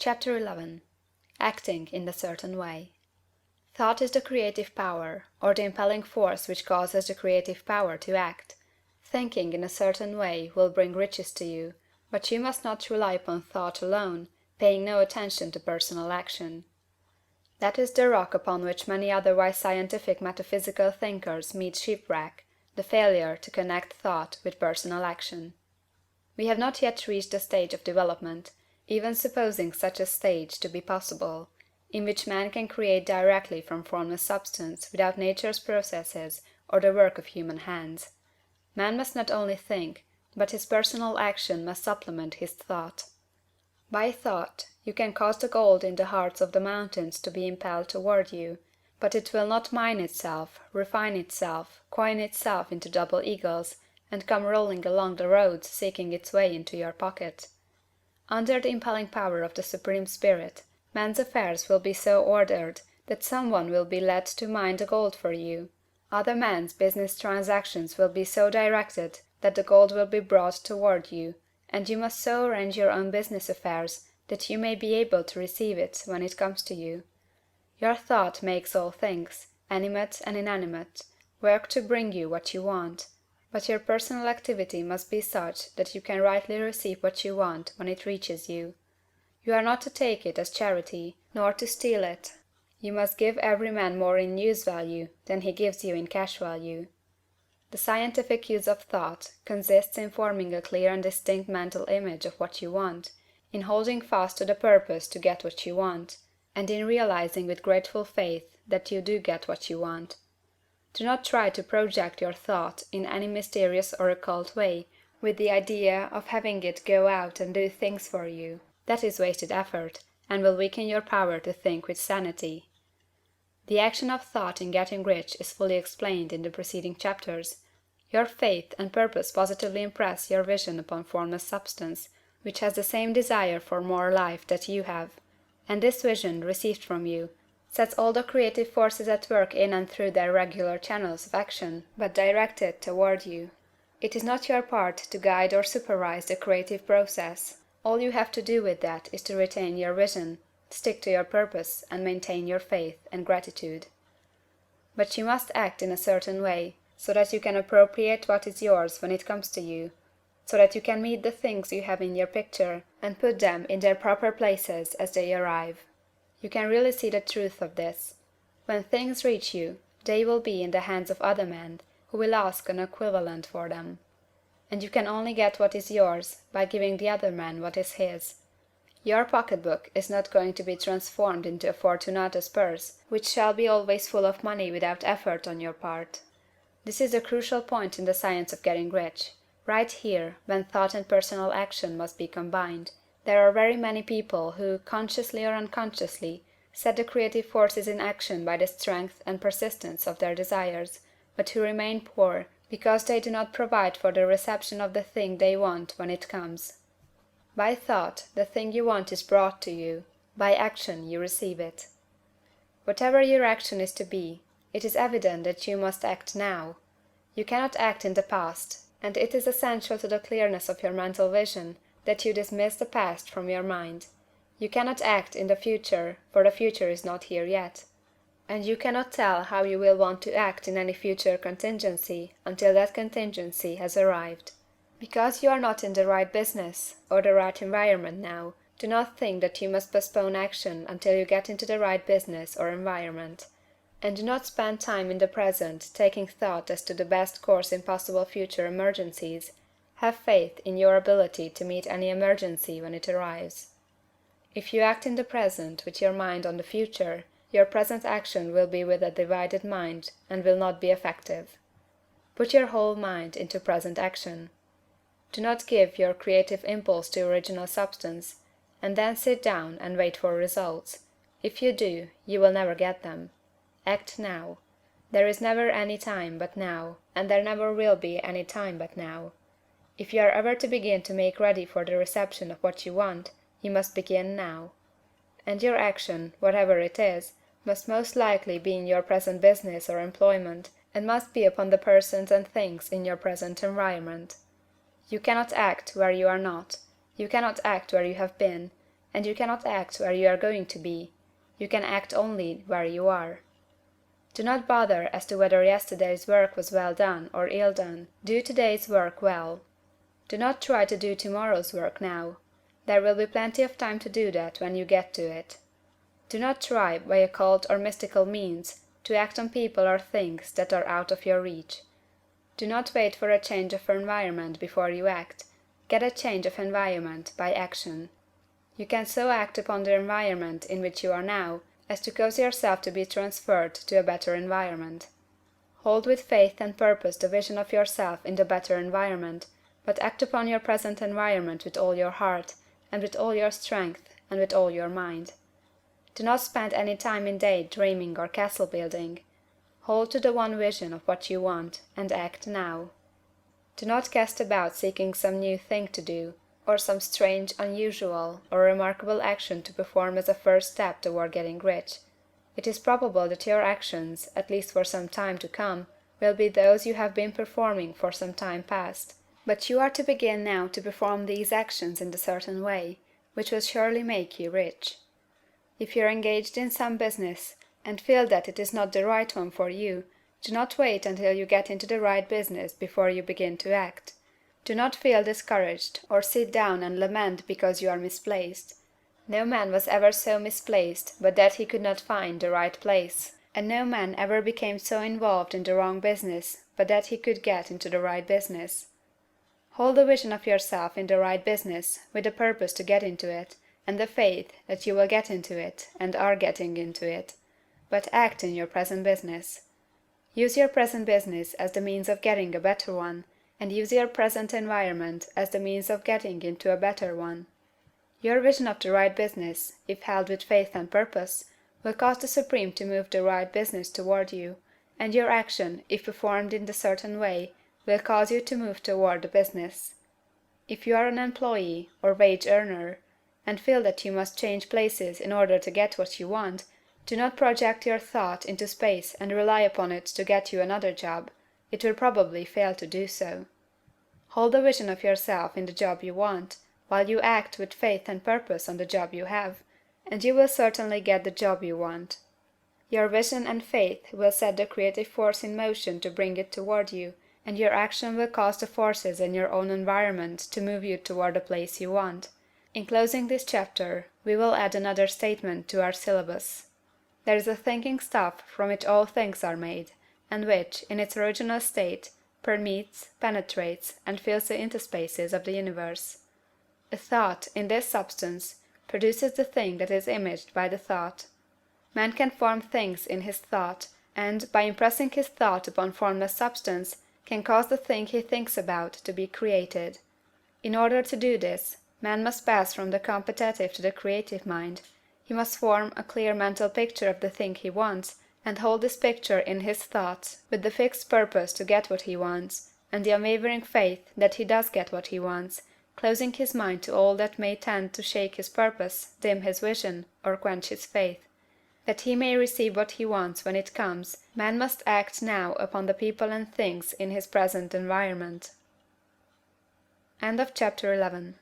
Chapter 11. Acting in a Certain Way. Thought is the creative power, or the impelling force which causes the creative power to act. Thinking in a certain way will bring riches to you, but you must not rely upon thought alone, paying no attention to personal action. That is the rock upon which many otherwise scientific metaphysical thinkers meet shipwreck, the failure to connect thought with personal action. We have not yet reached the stage of development, even supposing such a stage to be possible, in which man can create directly from formless substance without nature's processes or the work of human hands. Man must not only think, but his personal action must supplement his thought. By thought, you can cause the gold in the hearts of the mountains to be impelled toward you, but it will not mine itself, refine itself, coin itself into double eagles, and come rolling along the roads seeking its way into your pocket. Under the impelling power of the Supreme Spirit, man's affairs will be so ordered that some one will be led to mine the gold for you. Other men's business transactions will be so directed that the gold will be brought toward you, and you must so arrange your own business affairs that you may be able to receive it when it comes to you. Your thought makes all things, animate and inanimate, work to bring you what you want, but your personal activity must be such that you can rightly receive what you want when it reaches you. You are not to take it as charity, nor to steal it. You must give every man more in use value than he gives you in cash value. The scientific use of thought consists in forming a clear and distinct mental image of what you want, in holding fast to the purpose to get what you want, and in realizing with grateful faith that you do get what you want. Do not try to project your thought in any mysterious or occult way, with the idea of having it go out and do things for you. That is wasted effort, and will weaken your power to think with sanity. The action of thought in getting rich is fully explained in the preceding chapters. Your faith and purpose positively impress your vision upon formless substance, which has the same desire for more life that you have, and this vision, received from you, sets all the creative forces at work in and through their regular channels of action, but directed toward you. It is not your part to guide or supervise the creative process. All you have to do with that is to retain your vision, stick to your purpose, and maintain your faith and gratitude. But you must act in a certain way, so that you can appropriate what is yours when it comes to you, so that you can meet the things you have in your picture, and put them in their proper places as they arrive. You can really see the truth of this. When things reach you, they will be in the hands of other men, who will ask an equivalent for them. And you can only get what is yours by giving the other man what is his. Your pocketbook is not going to be transformed into a Fortunatus purse, which shall be always full of money without effort on your part. This is a crucial point in the science of getting rich. Right here, when thought and personal action must be combined, there are very many people who, consciously or unconsciously, set the creative forces in action by the strength and persistence of their desires, but who remain poor because they do not provide for the reception of the thing they want when it comes. By thought, the thing you want is brought to you; by action you receive it. Whatever your action is to be, it is evident that you must act now. You cannot act in the past, and it is essential to the clearness of your mental vision that you dismiss the past from your mind. You cannot act in the future, for the future is not here yet. And you cannot tell how you will want to act in any future contingency until that contingency has arrived. Because you are not in the right business or the right environment now, do not think that you must postpone action until you get into the right business or environment. And do not spend time in the present taking thought as to the best course in possible future emergencies. Have faith in your ability to meet any emergency when it arrives. If you act in the present with your mind on the future, your present action will be with a divided mind and will not be effective. Put your whole mind into present action. Do not give your creative impulse to original substance, and then sit down and wait for results. If you do, you will never get them. Act now. There is never any time but now, and there never will be any time but now. If you are ever to begin to make ready for the reception of what you want, you must begin now. And your action, whatever it is, must most likely be in your present business or employment, and must be upon the persons and things in your present environment. You cannot act where you are not. You cannot act where you have been, and you cannot act where you are going to be. You can act only where you are. Do not bother as to whether yesterday's work was well done or ill done. Do today's work well. Do not try to do tomorrow's work now. There will be plenty of time to do that when you get to it. Do not try, by occult or mystical means, to act on people or things that are out of your reach. Do not wait for a change of environment before you act. Get a change of environment by action. You can so act upon the environment in which you are now as to cause yourself to be transferred to a better environment. Hold with faith and purpose the vision of yourself in the better environment, but act upon your present environment with all your heart, and with all your strength, and with all your mind. Do not spend any time in day dreaming or castle building. Hold to the one vision of what you want, and act now. Do not cast about seeking some new thing to do, or some strange, unusual, or remarkable action to perform as a first step toward getting rich. It is probable that your actions, at least for some time to come, will be those you have been performing for some time past. But you are to begin now to perform these actions in a certain way, which will surely make you rich. If you are engaged in some business, and feel that it is not the right one for you, do not wait until you get into the right business before you begin to act. Do not feel discouraged, or sit down and lament because you are misplaced. No man was ever so misplaced but that he could not find the right place, and no man ever became so involved in the wrong business but that he could get into the right business. Hold the vision of yourself in the right business, with the purpose to get into it, and the faith that you will get into it, and are getting into it. But act in your present business. Use your present business as the means of getting a better one, and use your present environment as the means of getting into a better one. Your vision of the right business, if held with faith and purpose, will cause the Supreme to move the right business toward you, and your action, if performed in the certain way, will cause you to move toward the business. If you are an employee, or wage earner, and feel that you must change places in order to get what you want, do not project your thought into space and rely upon it to get you another job. It will probably fail to do so. Hold the vision of yourself in the job you want, while you act with faith and purpose on the job you have, and you will certainly get the job you want. Your vision and faith will set the creative force in motion to bring it toward you, and your action will cause the forces in your own environment to move you toward the place you want. In closing this chapter, we will add another statement to our syllabus. There is a thinking stuff from which all things are made, and which, in its original state, permeates, penetrates, and fills the interspaces of the universe. A thought, in this substance, produces the thing that is imaged by the thought. Man can form things in his thought, and, by impressing his thought upon formless substance, can cause the thing he thinks about to be created. In order to do this, man must pass from the competitive to the creative mind. He must form a clear mental picture of the thing he wants, and hold this picture in his thoughts, with the fixed purpose to get what he wants, and the unwavering faith that he does get what he wants, closing his mind to all that may tend to shake his purpose, dim his vision, or quench his faith. That he may receive what he wants when it comes, man must act now upon the people and things in his present environment. End of chapter 11.